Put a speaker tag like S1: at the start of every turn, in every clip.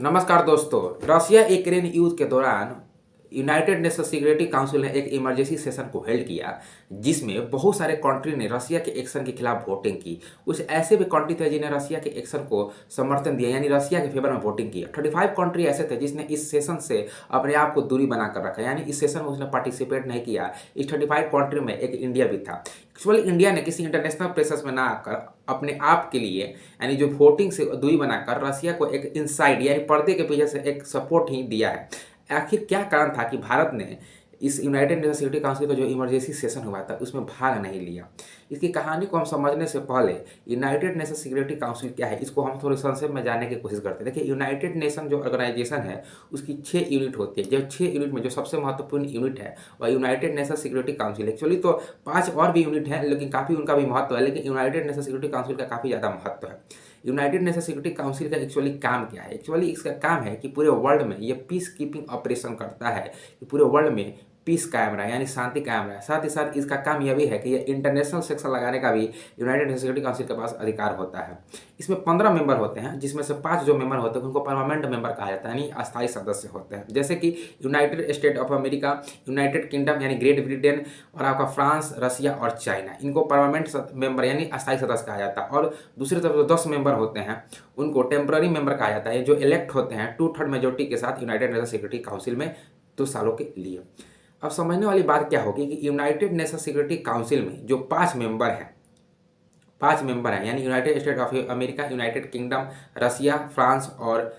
S1: नमस्कार दोस्तों। Russia Ukraine युद्ध के दौरान यूनाइटेड नेशन सिक्योरिटी काउंसिल ने एक इमरजेंसी सेशन को हेल्ड किया, जिसमें बहुत सारे कंट्री ने रशिया के एक्शन के खिलाफ वोटिंग की। कुछ ऐसे भी कंट्री थे जिन्हें रशिया के एक्शन को समर्थन दिया, यानी रशिया के फेवर में वोटिंग की। 35 कंट्री ऐसे थे जिसने इस सेशन से अपने आप को दूरी बनाकर रखा, यानी इस सेशन में उसने पार्टिसिपेट नहीं किया। इस 35 कंट्री में एक इंडिया भी था। एक्चुअली इंडिया ने किसी इंटरनेशनल प्रेशर्स में ना आकर अपने आप के लिए, यानी जो वोटिंग से दूरी बनाकर रशिया को एक इनसाइड यानी पर्दे के पीछे से एक सपोर्ट ही दिया है। आखिर क्या कारण था कि भारत ने इस यूनाइटेड नेशन सिक्योरिटी काउंसिल का जो इमरजेंसी सेशन हुआ था उसमें भाग नहीं लिया? इसकी कहानी को हम समझने से पहले यूनाइटेड नेशन सिक्योरिटी काउंसिल क्या है इसको हम थोड़ी संक्षेप में जानने की कोशिश करते हैं। देखिए, यूनाइटेड नेशन जो ऑर्गेनाइजेशन है उसकी 6 यूनिट होती है। जो 6 यूनिट में जो सबसे महत्वपूर्ण यूनिट है वह United Nation Security council. Actually तो 5 और भी यूनिट हैं, लेकिन काफ़ी उनका भी महत्व है, लेकिन यूनाइटेड नेशन सिक्योरिटी काउंसिल का काफ़ी ज़्यादा महत्व है। यूनाइटेड नेशन सिक्योरिटी काउंसिल का एक्चुअली काम क्या है? एक्चुअली इसका काम है कि पूरे वर्ल्ड में ये पीस कीपिंग ऑपरेशन करता है, कि पूरे वर्ल्ड में पीस कायम रहे, यानी शांति कायम रहे। साथ ही साथ इसका काम यह भी है कि ये इंटरनेशनल सेक्शन लगाने का भी यूनाइटेड नेशन सिक्योरिटी काउंसिल के पास अधिकार होता है। इसमें 15 मेंबर होते हैं, जिसमें से 5 जो मेंबर होते हैं उनको परमानेंट मेंबर कहा जाता है, यानी अस्थायी सदस्य होते हैं। जैसे कि United state of America, United kingdom यानी ग्रेट ब्रिटेन, और आपका फ्रांस, रशिया और चाइना, इनको परमानेंट मेंबर यानी अस्थायी सदस्य कहा जाता है। और दूसरी तरफ जो 10 मेंबर होते हैं उनको टेम्पररी मेंबर कहा जाता है, जो इलेक्ट होते हैं 2/3 मेजोरिटी के साथ यूनाइटेड नेशन सिक्योरिटी काउंसिल में 2 सालों के लिए। अब समझने वाली बात क्या होगी कि यूनाइटेड नेशन सिक्योरिटी काउंसिल में जो 5 मेंबर हैं, यानी United state of America, United kingdom, Russia, France और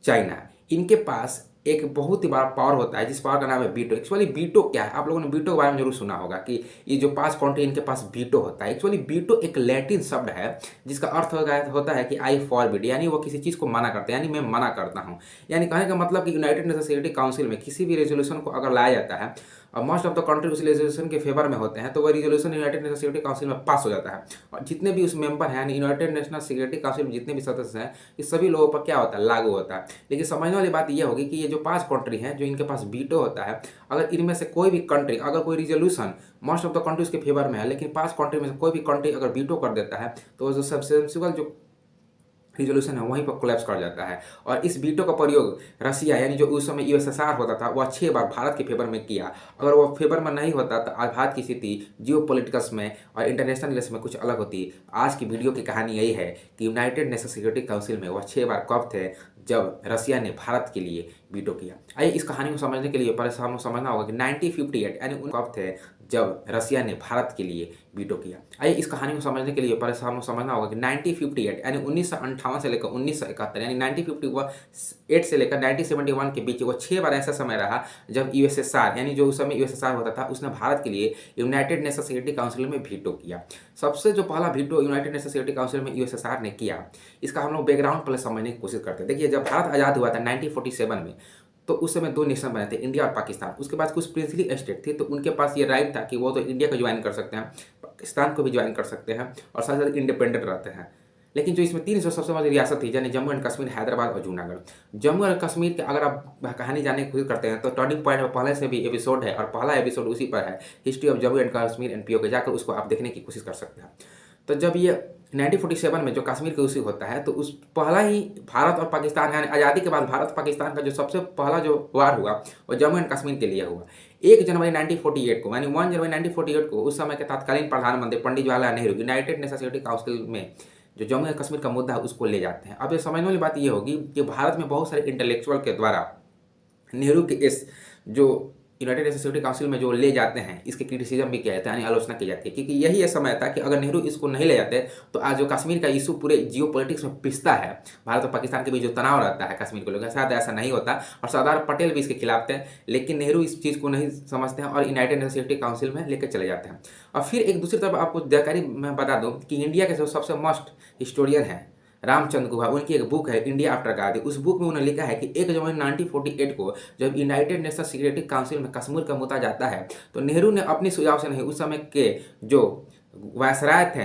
S1: चाइना, इनके पास एक बहुत ही बड़ा पावर होता है जिस पावर का नाम है वीटो। एक्चुअली वीटो क्या है? आप लोगों ने वीटो के बारे में जरूर सुना होगा कि ये जो 5 कंट्री इनके पास वीटो होता है। एक्चुअली वीटो एक लैटिन शब्द है जिसका अर्थ होता है कि आई फॉरबिड, यानी वो किसी चीज़ को मना करते हैं, यानी मैं मना करता हूँ। यानी कहने का मतलब कि यूनाइटेड नेशन सिक्योरिटी काउंसिल में किसी भी रेजोल्यूशन को अगर लाया जाता है और मोस्ट ऑफ द कंट्री उस रेजोल्यूशन के फेवर में होते हैं, तो वह resolution United Nation Security Council में पास हो जाता है। और जितने भी उस मेंबर हैं, यानी यूनाइटेड नेशनल सिक्योरिटी काउंसिल में जितने भी सदस्य हैं, इस सभी लोगों पर क्या होता है? लागू होता है। लेकिन समझने वाली बात यह होगी कि ये जो 5 कंट्री हैं जो इनके पास वीटो होता है, अगर इनमें से कोई भी कंट्री, अगर कोई resolution most of the countries के फेवर में है, लेकिन 5 कंट्री में से कोई भी कंट्री अगर वीटो कर देता है, तो जो सब्सिक्वेंट जो रिजोल्यूशन है वहीं पर कोलैप्स कर जाता है। और इस वीटो का प्रयोग रशिया, यानी जो उस समय यूएसएसआर होता था, वह 6 बार भारत के फेवर में किया। अगर वो फेवर में नहीं होता तो आज भारत की स्थिति जियोपॉलिटिक्स में और इंटरनेशनल रिलेशन में कुछ अलग होती। आज की वीडियो की कहानी यही है कि यूनाइटेड नेशन सिक्योरिटी काउंसिल में वह 6 बार कब थे जब रशिया ने भारत के लिए वीटो किया। आइए इस कहानी को समझने के लिए पहले हमको समझना होगा कि 1958 यानी उन कब थे जब रशिया ने भारत के लिए वीटो किया। आइए इस कहानी को समझने के लिए पहले हमको समझना होगा कि 1958 यानी 1958 से लेकर 1971, यानी 1958 से लेकर 1971 के बीच वो 6 बार ऐसा समय रहा जब यूएसएसआर, यानी जो उस समय यूएसएसआर होता था, उसने भारत के लिए यूनाइटेड नेशन सिक्योरिटी काउंसिल में वीटो किया। सबसे जो पहला veto United Nation Security Council में यूएसएसआर ने किया, इसका हम लोग बैकग्राउंड पहले समझने की कोशिश करते हैं। देखिए, जब भारत आज़ाद हुआ था 1947 में, तो उस समय 2 नेशन बने थे, इंडिया और पाकिस्तान। उसके बाद कुछ प्रिंसली स्टेट थे, तो उनके पास ये राइट था कि वो तो इंडिया को ज्वाइन कर सकते हैं, पाकिस्तान को भी ज्वाइन कर सकते हैं और साथ साथ इंडिपेंडेंट रहते हैं। लेकिन जो इसमें 3 जो सबसे बड़ी रियासत थी, यानी जम्मू एंड कश्मीर, हैदराबाद और जूनागढ़। जम्मू और कश्मीर के अगर आप कहानी जानने की कोशिश करते हैं तो टर्निंग पॉइंट में पहले से भी एपिसोड है, और पहला एपिसोड उसी पर है, history of Jammu and Kashmir and PoK, जाकर उसको आप देखने की कोशिश कर सकते हैं। तो जब ये 1947 में जो कश्मीर का इशू होता है, तो उस पहला ही भारत और पाकिस्तान, यानी आज़ादी के बाद भारत पाकिस्तान का जो सबसे पहला जो वार हुआ वो जम्मू एंड कश्मीर के लिए हुआ। 1 जनवरी 1948 को, यानी 1 जनवरी 1948 को उस समय के तत्कालीन प्रधानमंत्री Pandit Jawaharlal Nehru United Nation Security Council में जो जम्मू एंड कश्मीर का मुद्दा है उसको ले जाते हैं। अब ये समझने वाली बात ये होगी कि भारत में बहुत सारे इंटेलेक्चुअल के द्वारा नेहरू के इस जो यूनाइटेड नेशन सिक्योरिटी काउंसिल में जो ले जाते हैं, इसके क्रिटिसिज्म भी किया जाता है, यानी आलोचना की जाती है, क्योंकि यही ये समय था कि अगर नेहरू इसको नहीं ले जाते तो आज जो कश्मीर का इशू पूरे जियो पॉलिटिक्स में पिसता है, भारत और पाकिस्तान के बीच जो तनाव रहता है कश्मीर को लेकर, शायद ऐसा नहीं होता। और सरदार पटेल भी इसके खिलाफ थे, लेकिन नेहरू इस चीज़ को नहीं समझते हैं और यूनाइटेड नेशन सिक्योरिटी काउंसिल में लेकर चले जाते हैं। और फिर एक दूसरी तरफ आपको जानकारी मैं बता दूँ कि इंडिया के जो सबसे मस्ट हिस्टोरियन है रामचंद्र गुहा, उनकी एक बुक है इंडिया आफ्टर गांधी। उस बुक में उन्होंने लिखा है कि 1 जनवरी 1948 को जब यूनाइटेड नेशन सिक्योरिटी काउंसिल में कश्मीर का मुद्दा जाता है, तो नेहरू ने अपने सुझाव से नहीं, उस समय के जो वायसराय थे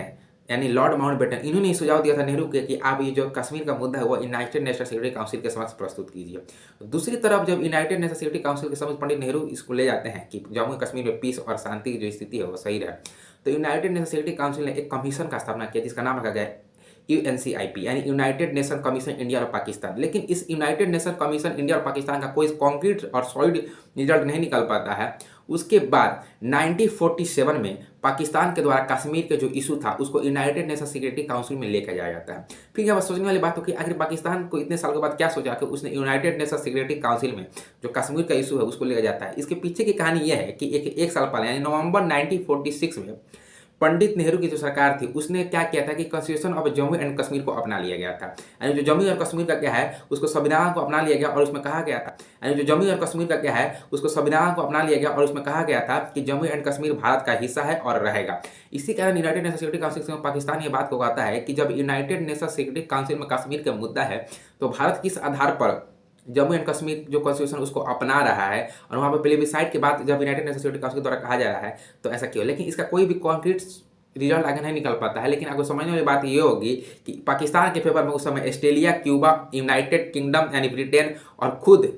S1: यानी लॉर्ड माउंटबेटन, इन्होंने सुझाव दिया था नेहरू के कि आप ये जो कश्मीर का मुद्दा है वो यूनाइटेड नेशन सिक्योरिटी काउंसिल के समक्ष प्रस्तुत कीजिए। दूसरी तरफ जब यूनाइटेड नेशन सिक्योरिटी काउंसिल के समक्ष पंडित नेहरू इसको ले जाते हैं कि जम्मू कश्मीर में पीस और शांति की जो स्थिति है वो सही रहे, तो यूनाइटेड नेशन सिक्योरिटी काउंसिल ने एक कमीशन का स्थापना किया जिसका नाम रखा गया UNCIP यानी यूनाइटेड नेशन कमीशन इंडिया और पाकिस्तान। लेकिन इस यूनाइटेड नेशन कमीशन इंडिया और पाकिस्तान का कोई कॉन्क्रीट और सॉलिड रिजल्ट नहीं निकल पाता है। उसके बाद 1947 में पाकिस्तान के द्वारा कश्मीर के जो इशू था उसको यूनाइटेड नेशन सिक्योरिटी काउंसिल में लेकर जाया जाता है। फिर यहाँ सोचने वाली बात हो कि आखिर पाकिस्तान को इतने साल के बाद क्या सोचा कि उसने यूनाइटेड नेशन सिक्योरिटी काउंसिल में जो कश्मीर का इशू है उसको लेकर जाता है। इसके पीछे की कहानी यह है कि एक साल पहले यानी नवंबर 1946 में पंडित नेहरू की जो सरकार थी उसने क्या किया था कि constitution of Jammu and Kashmir को अपना लिया गया था। यानी जो जम्मू और कश्मीर का क्या है उसको संविधान को अपना लिया गया और उसमें कहा गया था, यानी जो जम्मू और कश्मीर का क्या है उसको संविधान को अपना लिया गया और उसमें कहा गया था कि जम्मू एंड कश्मीर भारत का हिस्सा है और रहेगा। इसी कारण यूनाइटेड नेशन सिक्योरिटी काउंसिल में पाकिस्तान ये बात को कहता है कि जब यूनाइटेड नेशन सिक्योरिटी काउंसिल में कश्मीर का मुद्दा है तो भारत किस आधार पर जम्मू एंड कश्मीर जो कॉन्स्टिट्यूशन उसको अपना रहा है और वहाँ पर प्लेबिसाइड के बाद जब यूनाइटेड नेशन सिक्योरिटी काउंसिल द्वारा कहा जा रहा है तो ऐसा क्यों। लेकिन इसका कोई भी कॉन्क्रीट रिजल्ट आगे नहीं निकल पाता है। लेकिन आपको समझने वाली बात ये होगी कि पाकिस्तान के फेवर में उस समय ऑस्ट्रेलिया, क्यूबा, यूनाइटेड किंगडम यानी ब्रिटेन और खुद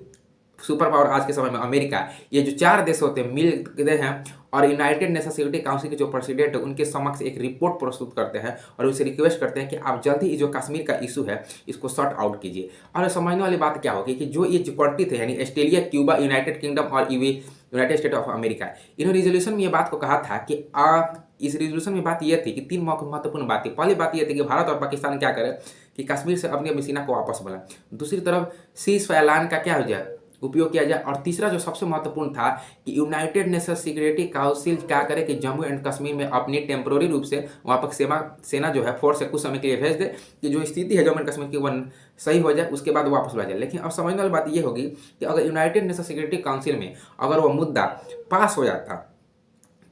S1: सुपर पावर आज के समय में अमेरिका, ये जो 4 देश होते हैं मिल गए हैं और यूनाइटेड नेशन सिक्योरिटी काउंसिल के जो प्रेसिडेंट है उनके समक्ष एक रिपोर्ट प्रस्तुत करते हैं और उनसे रिक्वेस्ट करते हैं कि आप जल्दी ही जो कश्मीर का इशू है इसको सॉर्ट आउट कीजिए। और समझने वाली बात क्या होगी कि जो ये जो कंट्री थे यानी ऑस्ट्रेलिया, क्यूबा, यूनाइटेड किंगडम और यूनाइटेड स्टेट ऑफ अमेरिका, इन्होंने रिजोल्यूशन में ये बात को कहा था कि इस रिजोल्यूशन में बात यह थी कि 3 महत्वपूर्ण बात थी। पहली बात यह थी कि भारत और पाकिस्तान क्या करे कि कश्मीर से अपनी सीमा को वापस बुलाए। दूसरी तरफ सीज फायर का क्या हो जाए उपयोग किया जाए। और तीसरा जो सबसे महत्वपूर्ण था कि यूनाइटेड नेशन सिक्योरिटी काउंसिल क्या करे कि जम्मू एंड कश्मीर में अपनी टेम्पोररी रूप से वहाँ पर सेना जो है फोर्स से कुछ समय के लिए भेज दे कि जो स्थिति है जम्मू एंड कश्मीर की वह सही हो जाए, उसके बाद वापस ला जाए। लेकिन अब समझने वाली बात यह होगी कि अगर यूनाइटेड नेशन सिक्योरिटी काउंसिल में अगर वह मुद्दा पास हो जाता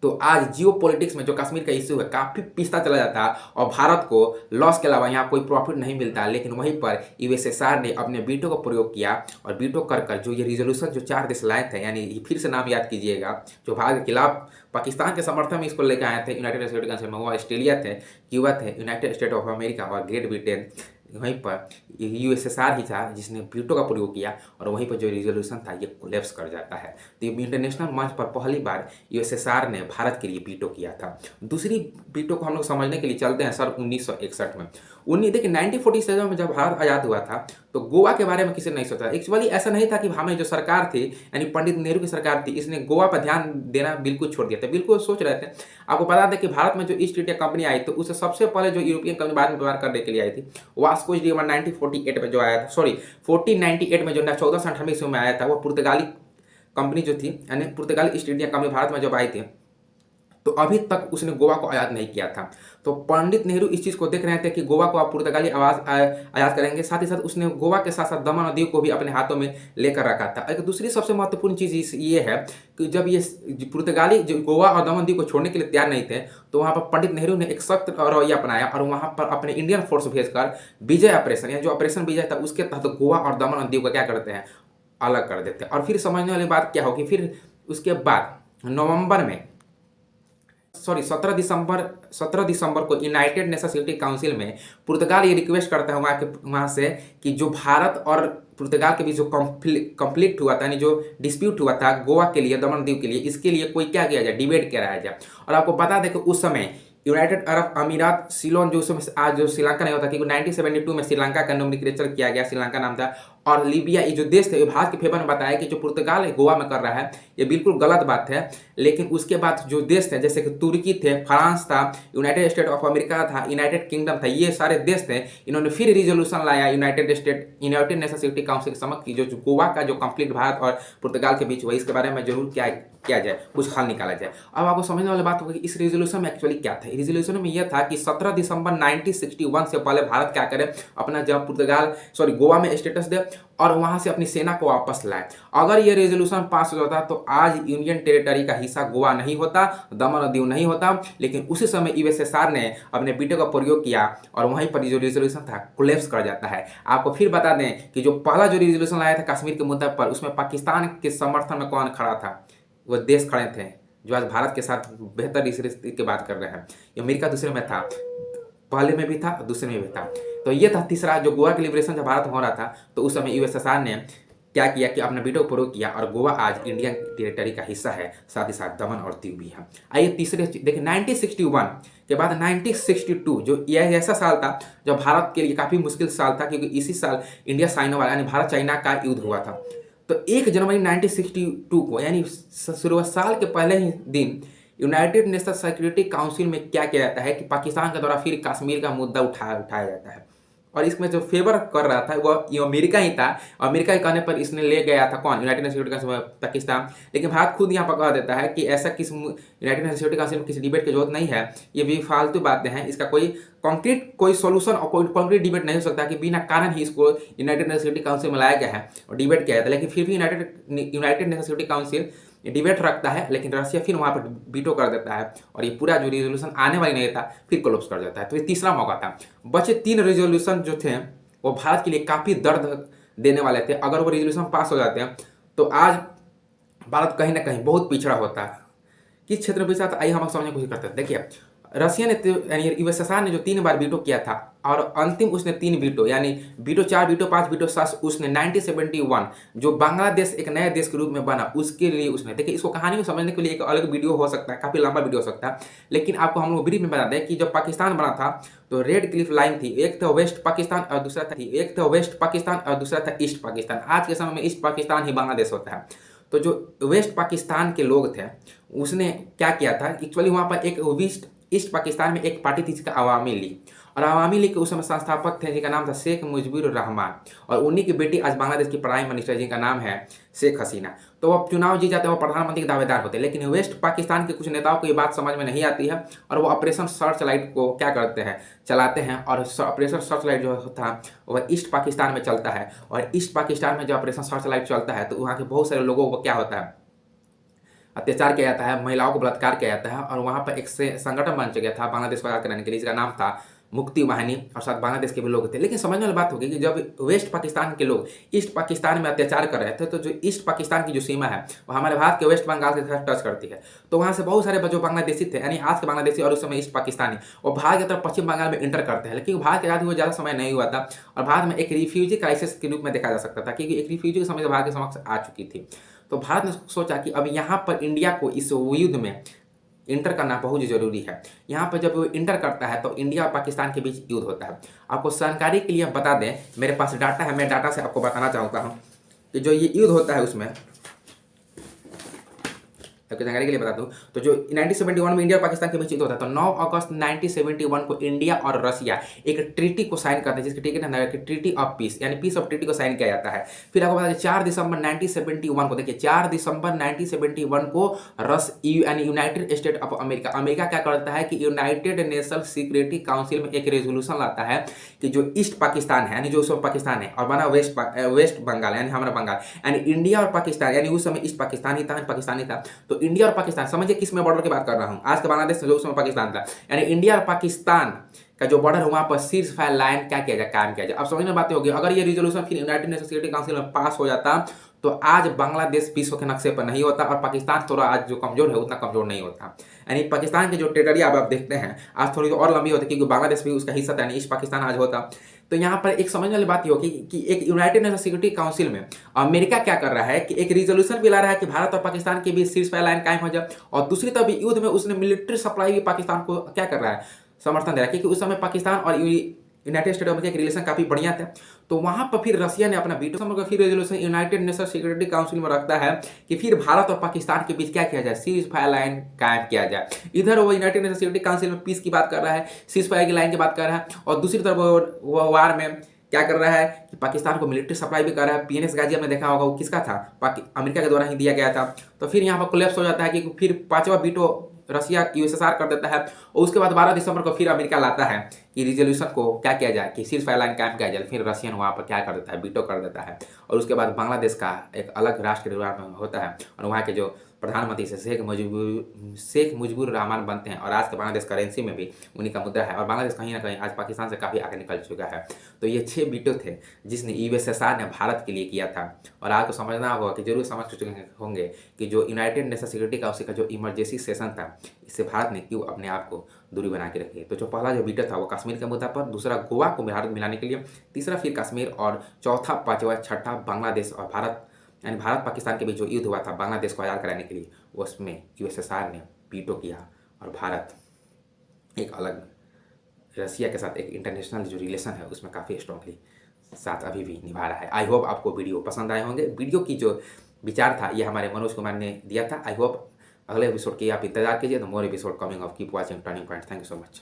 S1: तो आज जियो पॉलिटिक्स में जो कश्मीर का इशू है काफ़ी पिसता चला जाता और भारत को लॉस के अलावा यहाँ कोई प्रॉफिट नहीं मिलता। लेकिन वहीं पर यूएसएसआर ने अपने वीटो का प्रयोग किया और वीटो कर जो ये रिजोल्यूशन जो 4 देश लाए थे, यानी फिर से नाम याद कीजिएगा, जो भारत के खिलाफ पाकिस्तान के समर्थन में इसको लेकर आए थे यूनाइटेड सिक्योरिटी काउंसिल में, वो ऑस्ट्रेलिया थे, क्यूबा थे, यूनाइटेड स्टेट ऑफ अमेरिका और ग्रेट ब्रिटेन। वहीं पर यूएसएसआर ही था जिसने वीटो का प्रयोग किया और वहीं पर जो रिजोल्यूशन था ये कोलैप्स कर जाता है। तो ये इंटरनेशनल मंच पर पहली बार यूएसएसआर ने भारत के लिए वीटो किया था। दूसरी वीटो को हम लोग समझने के लिए चलते हैं सर 1961 में। देखिए 1947 में जब भारत आज़ाद हुआ था तो गोवा के बारे में किसी ने नहीं सोचा। एक्चुअली ऐसा नहीं था कि हमें जो सरकार थी यानी पंडित नेहरू की सरकार थी इसने गोवा पर ध्यान देना बिल्कुल छोड़ दिया था, बिल्कुल सोच रहे थे। आपको बता दें कि भारत में जो ईस्ट इंडिया कंपनी आई तो उससे सबसे पहले जो यूरोपियन कंपनी बाद में व्यापार करने के लिए आई थी वास्को डी गामा 1948 में जो आया था, 1498 में जो 1498 ईस्वी में आया था, वो पुर्तगाली कंपनी जो थी यानी पुर्तगाली ईस्ट इंडिया कंपनी भारत में जब आई थी तो अभी तक उसने गोवा को आज़ाद नहीं किया था। तो पंडित नेहरू इस चीज़ को देख रहे थे कि गोवा को आप पुर्तगाली आज़ाद करेंगे, साथ ही साथ उसने गोवा के साथ साथ दमन और दीव को भी अपने हाथों में लेकर रखा था। एक दूसरी सबसे महत्वपूर्ण चीज़ ये है कि जब ये पुर्तगाली जो गोवा और दमन दीव को छोड़ने के लिए तैयार नहीं थे तो वहाँ पर पंडित नेहरू ने एक सख्त रवैया अपनाया और वहाँ पर अपने इंडियन फोर्स भेजकर विजय ऑपरेशन या जो ऑपरेशन विजय था उसके तहत गोवा और दमन और दीव को क्या करते हैं अलग कर देते हैं। और फिर समझने वाली बात क्या होगी, फिर उसके बाद नवंबर में 17 दिसंबर को यूनाइटेड नेशन सिक्योरिटी काउंसिल में पुर्तगाल ये रिक्वेस्ट करता है वहाँ से कि जो भारत और पुर्तगाल के बीच जो कॉन्फ्लिक्ट हुआ था यानी जो डिस्प्यूट हुआ था गोवा के लिए, दमन दीव के लिए, इसके लिए कोई क्या किया जाए, डिबेट कराया जाए। और आपको बता दें कि उस समय यूनाइटेड अरब अमीरात सिलोन जो उसमें आज जो श्रीलंका नहीं होता, क्योंकि 1972 में श्रीलंका का नोमेनक्लेचर किया गया, श्रीलंका नाम था, और लीबिया ये जो देश थे भारत के फेवर में बताया कि जो पुर्तगाल गोवा में कर रहा है ये बिल्कुल गलत बात है। लेकिन उसके बाद जो देश थे जैसे कि तुर्की थे, फ्रांस था, यूनाइटेड स्टेट ऑफ अमेरिका था, यूनाइटेड किंगडम था, ये सारे देश थे, इन्होंने फिर रिजोल्यूशन लाया यूनाइटेड नेशन सिक्योरिटी काउंसिल के समक्ष की जो गोवा का जो कॉन्फ्लिक्ट भारत और पुर्तगाल के बीच हुआ इसके बारे में जरूर क्या किया जाए, कुछ हल निकाला जाए। अब आपको समझने वाली बात होगी इस रेजोल्यूशन में एक्चुअली क्या था। रेजोल्यूशन में यह था कि 17 दिसंबर 1961 से पहले भारत क्या करे, अपना जब गोवा में स्टेटस दे और वहां से अपनी सेना को वापस लाए। अगर ये रेजोल्यूशन पास हो जाता तो आज यूनियन टेरिटरी का हिस्सा गोवा नहीं होता, दमन और दीव नहीं होता। लेकिन उसी समय यूएसएसआर ने अपने वीटो का प्रयोग किया और वहीं पर जो रेजोल्यूशन था कोलैप्स कर जाता है। आपको फिर बता दें कि जो पहला जो रेजोल्यूशन लाया था कश्मीर के मुद्दे पर, उसमें पाकिस्तान के समर्थन में कौन खड़ा था, वो देश खड़े थे जो आज भारत के साथ बेहतर रिश्ते की बात कर रहे हैं। अमेरिका दूसरे में था, पहले में भी था, दूसरे में भी था। तो ये था तीसरा जो गोवा के लिबरेशन जब भारत में हो रहा था तो उस समय यूएसएसआर ने क्या किया कि अपने वीटो प्रयोग किया और गोवा आज इंडियन टेरिटरी का हिस्सा है, साथ ही साथ दमन और दीव भी है। आइए तीसरे देखिए 1961 के बाद 1962 जो यह ऐसा साल था जब भारत के लिए काफ़ी मुश्किल साल था, क्योंकि इसी साल इंडिया चाइना वाला यानी भारत चाइना का युद्ध हुआ था। तो 1 जनवरी 1962 को यानी शुरू साल के पहले ही दिन यूनाइटेड नेशन सिक्योरिटी काउंसिल में क्या किया जाता है कि पाकिस्तान के द्वारा फिर कश्मीर का मुद्दा उठाया जाता है। और इसमें जो फेवर कर रहा था वह ये अमेरिका ही था। अमेरिका के कहने पर इसने ले गया था कौन, यूनाइटेड नेशन सिक्योरिटी काउंसिल में पाकिस्तान। लेकिन भारत खुद यहाँ पर कह देता है कि ऐसा यूनाइटेड नेशन सिक्योरिटी काउंसिल में किसी डिबेट की जरूरत नहीं है, ये भी फालतू बातें हैं, इसका कोई सोल्यूशन और कोई कॉन्क्रीट डिबेट नहीं हो सकता कि बिना कारण ही इसको यूनाइटेड नेशन सिक्योरिटी काउंसिल में लाया गया है और डिबेट किया जाता है। लेकिन फिर भी United Nation Security council debate रखता है, लेकिन रशिया फिर वहाँ पर वीटो कर देता है और ये पूरा जो रिजोल्यूशन आने वाली नहीं था फिर कोलैप्स कर देता है। तो ये तीसरा मौका था। बचे 3 रिजोल्यूशन जो थे वो भारत के लिए काफ़ी दर्द देने वाले थे। अगर वो रिजोल्यूशन पास हो जाते हैं तो आज भारत कहीं ना कहीं बहुत पिछड़ा होता है। किस क्षेत्र में पिछड़ा था, आइए हम समझने की कोशिश करते हैं। देखिए, रशिया ने यानी यूएसएसआर ने जो 3 बार वीटो किया था और अंतिम उसने 3 वीटो यानी वीटो 4 वीटो 5 वीटो 7 उसने 1971 जो बांग्लादेश एक नए देश के रूप में बना उसके लिए उसने, देखिए इसको कहानी को समझने के लिए एक अलग वीडियो हो सकता है, काफ़ी लंबा वीडियो हो सकता है, लेकिन आपको हम लोग ब्रीफ में बता दें कि जब पाकिस्तान बना था तो रेड क्लिफ लाइन थी, एक था वेस्ट पाकिस्तान और दूसरा था ईस्ट पाकिस्तान। आज के समय में ईस्ट पाकिस्तान ही बांग्लादेश होता है। तो जो वेस्ट पाकिस्तान के लोग थे उसने क्या किया था, एक्चुअली वहाँ पर एक ईस्ट पाकिस्तान में एक पार्टी थी जिसका अवामी लीग, और अवामी लीग के उस समय संस्थापक थे जिनका नाम था शेख मुजीबुर रहमान, और उन्हीं की बेटी आज बांग्लादेश की प्राइम मिनिस्टर जिनका नाम है शेख हसीना। तो वो चुनाव जीत जाते हैं, वो प्रधानमंत्री के दावेदार होते हैं। लेकिन वेस्ट पाकिस्तान के कुछ नेताओं को ये बात समझ में नहीं आती है और वो ऑपरेशन सर्च लाइट को क्या करते हैं, चलाते हैं। और ऑपरेशन सर्च लाइट जो था वह ईस्ट पाकिस्तान में चलता है, और ईस्ट पाकिस्तान में जब ऑपरेशन सर्च लाइट चलता है तो वहाँ के बहुत सारे लोगों को क्या होता है, अत्याचार किया जाता है, महिलाओं को बलात्कार किया जाता है। और वहाँ पर एक संगठन बन चुका था बांग्लादेश को आज़ाद कराने के लिए, जिसका नाम था मुक्ति वाहिनी, और साथ बांग्लादेश के भी लोग थे। लेकिन समझने वाली बात होगी कि जब वेस्ट पाकिस्तान के लोग ईस्ट पाकिस्तान में अत्याचार कर रहे थे तो जो ईस्ट पाकिस्तान की जो सीमा है वो हमारे भारत के वेस्ट बंगाल के साथ टच करती है। तो वहाँ से बहुत सारे जो बांग्लादेशी थे यानी आज के बांग्लादेशी और उस समय ईस्ट पाकिस्तानी, वो भारत की तरफ पश्चिम बंगाल में इंटर करते हैं। लेकिन भारत के आज़ादी हुए ज़्यादा समय नहीं हुआ था और भारत में एक रिफ्यूजी क्राइसिस के रूप में देखा जा सकता था, क्योंकि एक रिफ्यूजी की समस्या भारत के समक्ष आ चुकी थी। तो भारत ने सोचा कि अब यहाँ पर इंडिया को इस युद्ध में इंटर करना बहुत ज़रूरी है। यहाँ पर जब वो इंटर करता है तो इंडिया और पाकिस्तान के बीच युद्ध होता है। आपको जानकारी के लिए बता दें, मेरे पास डाटा है, मैं डाटा से आपको बताना चाहता हूँ कि जो ये युद्ध होता है उसमें आपको जानकारी के लिए बता दूं तो जो 1971 में इंडिया और पाकिस्तान के बीच युद्ध होता है तो 9 अगस्त 1971 को इंडिया और रशिया एक ट्रीटी को साइन करते हैं, जिसकी टिकट है ट्रीटी ऑफ पीस यानी पीस ऑफ ट्रीटी को साइन किया जाता है। फिर आपको बता दें 4 दिसंबर 1971 को, देखिए 4 दिसंबर 1971 को यानी यूनाइटेड स्टेट ऑफ अमेरिका क्या करता है कि यूनाइटेड नेशन सिक्योरिटी काउंसिल में एक रेजोल्यूशन लाता है कि जो ईस्ट पाकिस्तान है यानी जो सब पाकिस्तान है और बना वेस्ट बंगाल यानी हमारा बंगाल, यानी इंडिया और पाकिस्तान यानी उस समय ईस्ट पाकिस्तान ही था, पाकिस्तानी था। तो इंडिया और पाकिस्तान समझिए किस में बॉर्डर की बात कर रहा हूं, आज का बांग्लादेश जो उस समय पाकिस्तान था, यानी इंडिया और पाकिस्तान का जो बॉर्डर है वहां पर सीज फायर लाइन क्या किया जाए, कायम किया जाए। अब समझ में बातें होगी, अगर ये रिजोल्यूशन फिर यूनाइटेड नेशन सिक्योरिटी काउंसिल में पास हो जाता तो आज बांग्लादेश विश्व के नक्शे पर नहीं होता और पाकिस्तान थोड़ा आज जो कमजोर है उतना कमजोर नहीं होता। यानी पाकिस्तान के जो टेरिटरी अब आप देखते हैं आज थोड़ी और लंबी होती, क्योंकि बांग्लादेश भी उसका हिस्सा था, यानी ईस्ट पाकिस्तान आज होता। तो यहाँ पर एक समझने वाली बात ये होगी कि एक यूनाइटेड नेशन सिक्योरिटी काउंसिल में अमेरिका क्या कर रहा है कि एक रिजोल्यूशन भी ला रहा है कि भारत और पाकिस्तान के बीच सीज फायर लाइन कायम हो जाए, और दूसरी तरफ युद्ध में उसने मिलिट्री सप्लाई भी पाकिस्तान को क्या कर रहा है, समर्थन दे रहा है, क्योंकि उस समय पाकिस्तान और यूनाइटेड स्टेट ऑफ अमेरिका के रिलेशन काफ़ी बढ़िया था। तो वहाँ पर फिर रशिया ने अपना वीटो समझ कर फिर resolution United Nation Security Council में रखता है कि फिर भारत और पाकिस्तान के बीच क्या किया जाए, सीज फायर लाइन कायम किया जाए। इधर वो यूनाइटेड नेशन सिक्योरिटी काउंसिल में पीस की बात कर रहा है, सीज फायर की लाइन की बात कर रहा है, और दूसरी तरफ वो वार में क्या कर रहा है कि पाकिस्तान को मिलिट्री सप्लाई भी कर रहा है। पीएनएस गाजी आपने देखा होगा वो किसका था, अमेरिका के द्वारा ही दिया गया था। तो फिर यहाँ पर कोलैप्स हो जाता है कि फिर 5वां वीटो रशिया यूएसएसआर कर देता है, और उसके बाद 12 दिसंबर को फिर अमेरिका लाता है कि रिजोल्यूशन को क्या किया जाए कि सीज फायर लाइन कायम किया जाए। फिर रशियन वहाँ पर क्या कर देता है, वीटो कर देता है, और उसके बाद बांग्लादेश का एक अलग राष्ट्र निर्माण होता है और वहाँ के जो प्रधानमंत्री से शेख मुजीबुर रहमान बनते हैं, और आज के बांग्लादेश करेंसी में भी उन्हीं का मुद्रा है, और बांग्लादेश कहीं ना कहीं आज पाकिस्तान से काफ़ी आगे निकल चुका है। तो ये 6 वीटो थे जिसने यूएसएसआर ने भारत के लिए किया था। और आपको समझना होगा कि जरूर समझ चुके होंगे कि जो यूनाइटेड नेशन सिक्योरिटी काउंसिल का जो इमरजेंसी सेशन था इससे भारत ने क्यों अपने आप को दूरी बना के रखी है। तो जो पहला जो वीटो था वो कश्मीर के मुद्दा पर, दूसरा गोवा को भारत मिलाने के लिए, तीसरा फिर कश्मीर, और चौथा, पांचवा, छठा बांग्लादेश और भारत यानी भारत पाकिस्तान के बीच जो युद्ध हुआ था बांग्लादेश को आज़ाद कराने के लिए, उसमें यूएसएसआर ने वीटो किया और भारत एक अलग रसिया के साथ एक इंटरनेशनल जो रिलेशन है उसमें काफ़ी स्ट्रांगली साथ अभी भी निभा रहा है। आई होप आपको वीडियो पसंद आए होंगे। वीडियो की जो विचार था ये हमारे मनोज कुमार ने दिया था। आई होप अगले एपिसोड की आप इंतजार कीजिए। The more episode coming of keep watching turning point. Thank you so much.